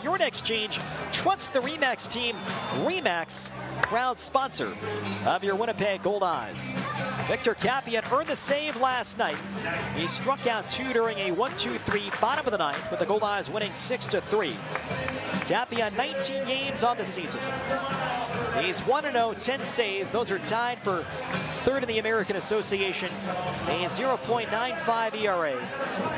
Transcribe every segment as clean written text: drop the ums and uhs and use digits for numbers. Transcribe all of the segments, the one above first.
your next change, trust the RE/MAX team. RE/MAX, proud sponsor of your Winnipeg Goldeyes. Victor Capellan earned the save last night. He struck out 2 during a 1-2-3 bottom of the ninth, with the Goldeyes winning 6-3. Capellan 19 games on the season. He's 1-0, 10 saves. Those are tied for third in the American Association. A 0.95 ERA.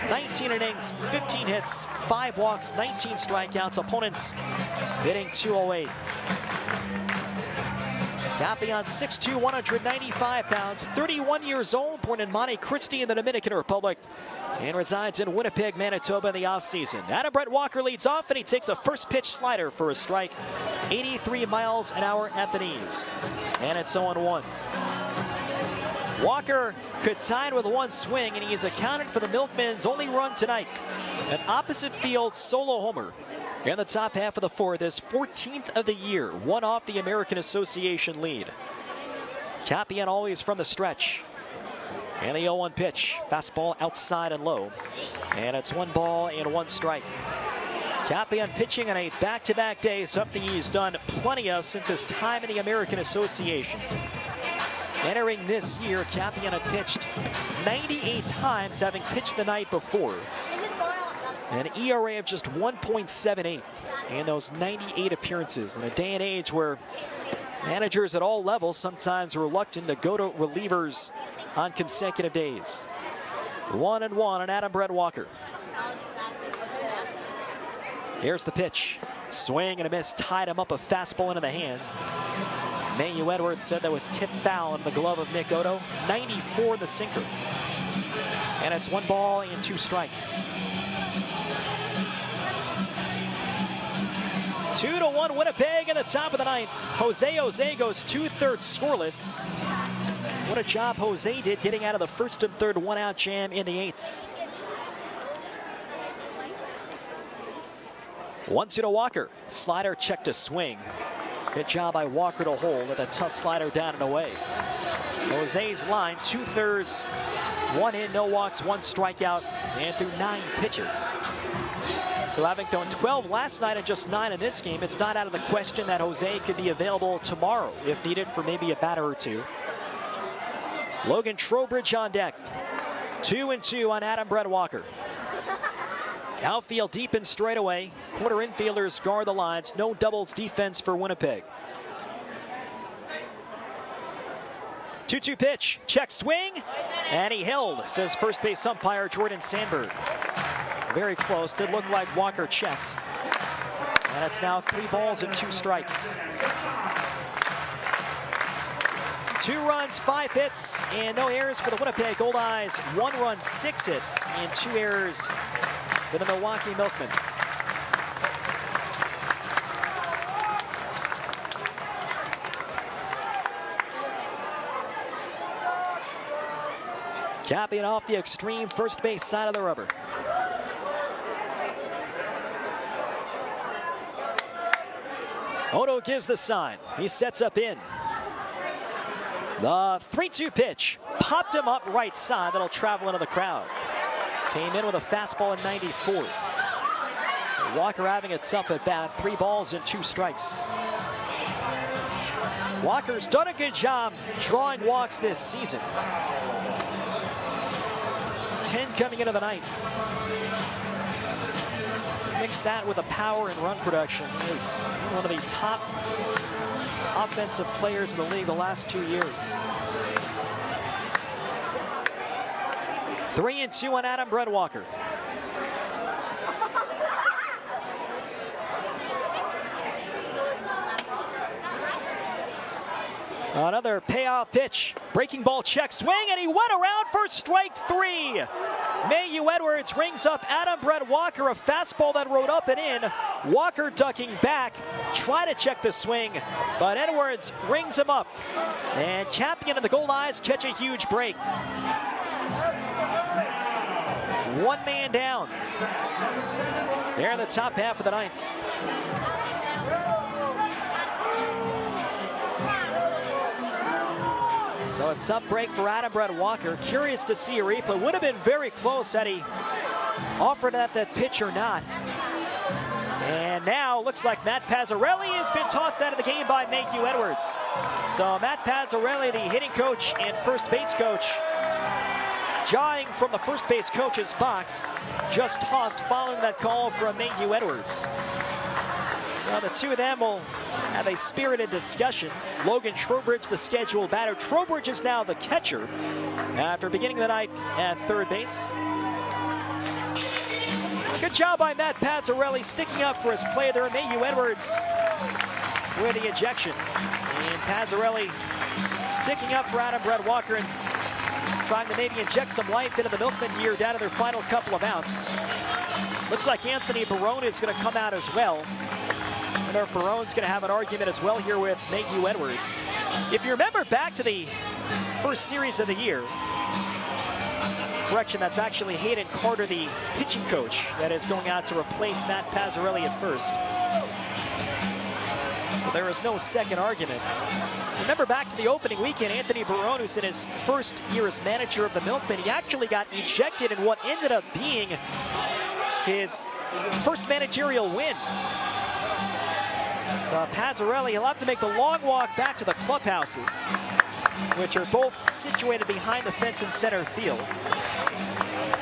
19 innings, 15 hits, 5 walks, 19 strikeouts. Opponents hitting .208. Capellan 6'2", 195 pounds, 31 years old, born in Monte Cristi in the Dominican Republic, and resides in Winnipeg, Manitoba in the offseason. Adam Brett Walker leads off, and he takes a first pitch slider for a strike, 83 miles an hour at the knees. And it's 0-1. Walker could tie it with one swing, and he has accounted for the Milkmen's only run tonight. An opposite field solo homer in the top half of the fourth, his 14th of the year, one off the American Association lead. Capellan always from the stretch. And the 0-1 pitch. Fastball outside and low. And it's 1 ball and 1 strike. Capellan pitching on a back-to-back day, something he's done plenty of since his time in the American Association. Entering this year, Capellan had pitched 98 times, having pitched the night before. An ERA of just 1.78 in those 98 appearances, in a day and age where managers at all levels sometimes are reluctant to go to relievers on consecutive days. 1-1 on Adam Brett Walker. Here's the pitch. Swing and a miss, tied him up, a fastball into the hands. Mayu Edwards said that was tipped foul in the glove of Nick Otto. 94 the sinker. And it's 1 ball and 2 strikes. 2-1 Winnipeg in the top of the ninth. Jose goes 2/3 scoreless. What a job Jose did getting out of the first and third 1-out jam in the 8th. 1-2 to Walker. Slider check to swing. Good job by Walker to hold with a tough slider down and away. Jose's line, 2/3, 1 hit, no walks, 1 strikeout, and through 9 pitches. So having thrown 12 last night and just 9 in this game, it's not out of the question that Jose could be available tomorrow if needed for maybe a batter or two. Logan Trowbridge on deck. 2-2 on Adam Brett Walker. Outfield deep and straight away. Quarter infielders guard the lines. No doubles defense for Winnipeg. 2-2 pitch. Check swing. And he held, says first base umpire Jordan Sandberg. Very close. Did look like Walker checked. And it's now 3 balls and 2 strikes. 2 runs, 5 hits, and no errors for the Winnipeg Goldeyes. 1 run, 6 hits, and 2 errors for the Milwaukee Milkmen. Capellan off the extreme first base side of the rubber. Otto gives the sign. He sets up in. The 3-2 pitch popped him up right side. That'll travel into the crowd. Came in with a fastball in 94. So Walker having a tough at bat. 3 balls and 2 strikes. Walker's done a good job drawing walks this season. 10 coming into the night. Mix that with the power and run production. He is one of the top offensive players in the league the last 2 years. 3-2 on Adam Brett Walker. Another payoff pitch. Breaking ball check swing, and he went around for strike 3. Mayu Edwards rings up Adam Brett Walker, a fastball that rode up and in. Walker ducking back, try to check the swing, but Edwards rings him up. And Capellan and the Goldeyes catch a huge break. 1 man down. They're in the top half of the ninth. So a tough break for Adam Brett Walker. Curious to see a replay. Would have been very close had he offered that pitch or not. And And now looks like Matt Pazzarelli has been tossed out of the game by Mayhew Edwards. So Matt Pazzarelli, the hitting coach and first base coach, jawing from the first base coach's box, just tossed following that call from Mayhew Edwards. So the two of them will have a spirited discussion. Logan Trowbridge, the scheduled batter. Trowbridge is now the catcher after beginning the night at third base. Good job by Matt Pazzarelli sticking up for his play there. Mayhew Edwards with the ejection. And Pazzarelli sticking up for Adam Brett Walker and trying to maybe inject some life into the Milkmen here down to their final couple of outs. Looks like Anthony Barone is going to come out as well. And Barone's going to have an argument as well here with Mayhew Edwards. If you remember back to the first series of the year, correction, that's actually Hayden Carter, the pitching coach, that is going out to replace Matt Pazzarelli at first. So there is no second argument. Remember back to the opening weekend, Anthony Barone, who's in his first year as manager of the Milkmen, he actually got ejected in what ended up being his first managerial win. So Pazzarelli, he'll have to make the long walk back to the clubhouses, which are both situated behind the fence in center field.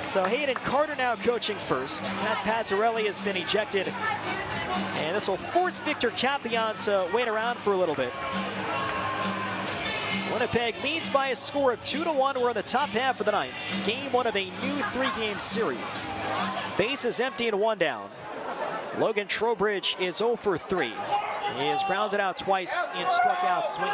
So Hayden Carter now coaching first. Matt Pazzarelli has been ejected. And this will force Victor Capellan to wait around for a little bit. Winnipeg leads by a score of 2-1. We're in the top half of the ninth. Game one of a new 3-game series. Bases empty and one down. Logan Trowbridge is 0 for 3. He is grounded out twice and struck out swinging.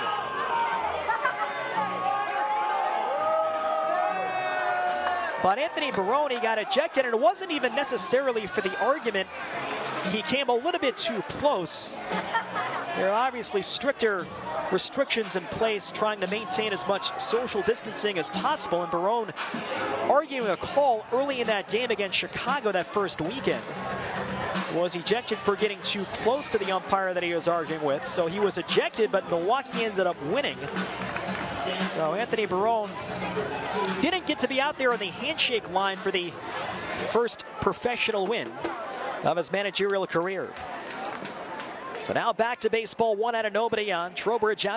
But Anthony Barone got ejected, and it wasn't even necessarily for the argument. He came a little bit too close. There are obviously stricter restrictions in place, trying to maintain as much social distancing as possible, and Barone arguing a call early in that game against Chicago that first weekend. Was ejected for getting too close to the umpire that he was arguing with. So he was ejected, but Milwaukee ended up winning. So Anthony Barone didn't get to be out there on the handshake line for the first professional win of his managerial career. So now back to baseball, one out of nobody on. Trowbridge out.